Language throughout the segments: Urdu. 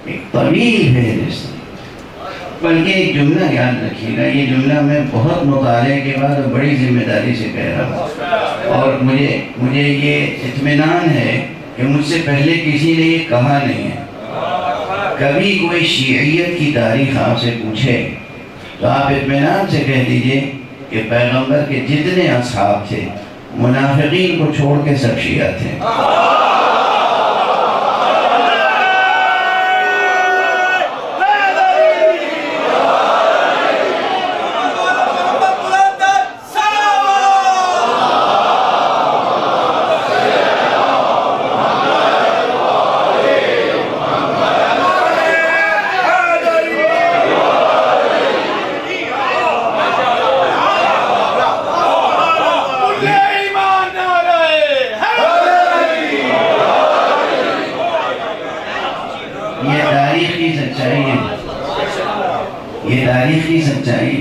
ایک طویل فہرست، بلکہ ایک جملہ یاد رکھیے گا، یہ جملہ میں بہت مطالعے کے بعد بڑی ذمہ داری سے کہہ رہا ہوں، اور مجھے یہ اطمینان ہے کہ مجھ سے پہلے کسی نے یہ کہا نہیں ہے۔ کبھی کوئی شیعیت کی تاریخ آپ سے پوچھے تو آپ اطمینان سے کہہ دیجئے کہ پیغمبر کے جتنے اصحاب تھے منافقین کو چھوڑ کے سب شیعہ تھے۔ یہ تاریخی سچائی،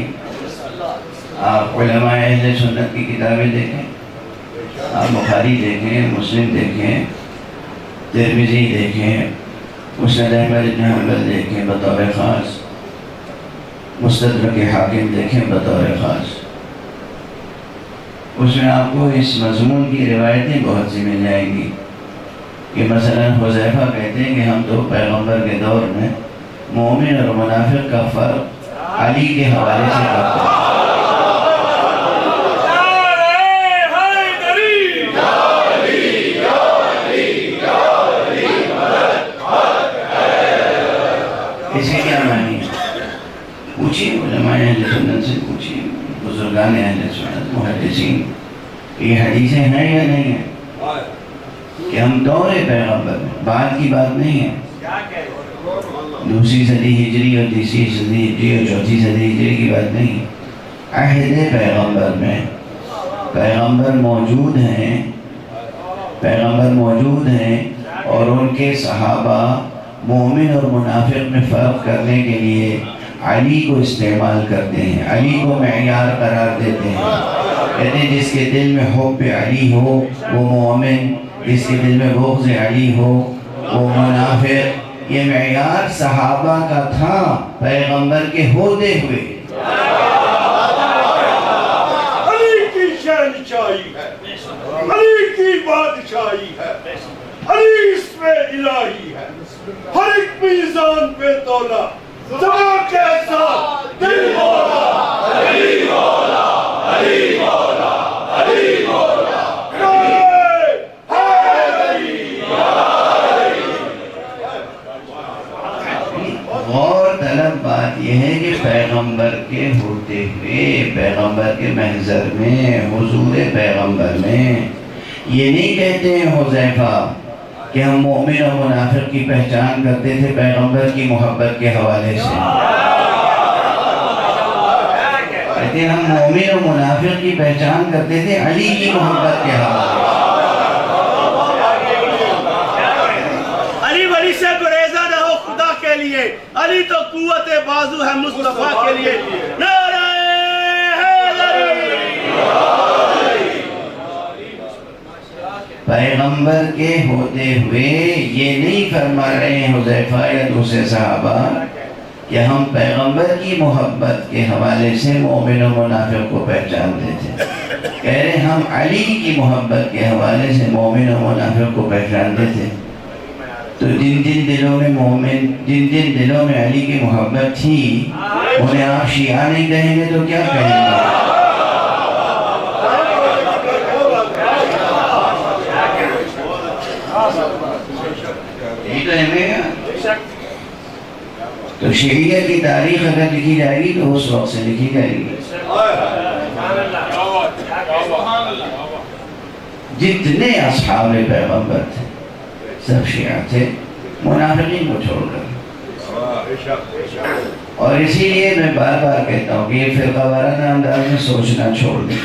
آپ علماء اہل سنت کی کتابیں دیکھیں، آپ بخاری دیکھیں، مسلم دیکھیں، ترمذی دیکھیں، مسند احمد بن حنبل دیکھیں بطور خاص، مستدرک حاکم دیکھیں بطور خاص، اس میں آپ کو اس مضمون کی روایتیں بہت سی مل جائیں گی کہ مثلا حذیفہ کہتے ہیں کہ ہم تو پیغمبر کے دور میں مومن اور منافق کا فرق علی کے حوالے سے کرتے ہیں۔ اس کے کیا معنی ہے؟ پوچھئے علماء اہل سنت سے، پوچھئے بزرگان اہل سنت، محدثین، یہ حدیثیں ہیں یا نہیں ہیں کہ ہم دور پیغمبر میں، بعد کی بات نہیں ہے، دوسری صدی ہجری اور تیسری صدی ہجری اور چوتھی صدی ہجری کی بات نہیں ہے، عہد پیغمبر میں پیغمبر موجود ہیں اور ان کے صحابہ مومن اور منافق میں فرق کرنے کے لیے علی کو استعمال کرتے ہیں، علی کو معیار قرار دیتے ہیں، کہتے ہیں جس کے دل میں حب علی ہو وہ مومن، جس کے دل میں بغض علی ہو وہ منافق۔ یہ معیار صحابہ کا تھا پیغمبر کے ہوتے ہوئے۔ علی کی شہنشاہی ہے، علی کی بادشاہی ہے، علی اس میں الہی ہے، ہر ایک میزان پہ تولا، زبان کے ساتھ دل مولا، علی مولا، علی مولا، علی مولا، غور طلب بات یہ ہے کہ پیغمبر کے ہوتے ہوئے، پیغمبر کے محضر میں، حضور پیغمبر میں یہ نہیں کہتے ہیں حذیفہ کہ ہم مومن و منافق کی پہچان کرتے تھے پیغمبر کی محبت کے حوالے سے، کہتے ہیں ہم مومن و منافق کی پہچان کرتے تھے علی کی محبت کے حوالے سے۔ علی ولی سے گریزہ نہ ہو خدا کے لیے، علی تو قوت بازو ہے مصطفیٰ کے لیے، نعرہ حیدری۔ پیغمبر کے ہوتے ہوئے یہ نہیں فرما رہے ہیں حذیفہ یا دوسرے صحابہ کہ ہم پیغمبر کی محبت کے حوالے سے مومن و منافق کو پہچانتے تھے، کہہ رہے ہم علی کی محبت کے حوالے سے مومن و منافق کو پہچانتے تھے۔ تو جن جن دلوں میں علی کی محبت تھی انہیں آپ شیعہ نہیں کہیں گے تو کیا کہیں گے؟ تو شیعیت کی تاریخ اگر لکھی جائے گی تو اس وقت سے لکھی جائے گی۔ جتنے اصحاب پیغمبر تھے سب شیعہ تھے، منافقین کو چھوڑ کر۔ اور اسی لیے میں بار بار کہتا ہوں کہ یہ فرقہ وارانہ انداز میں سوچنا چھوڑ دیں۔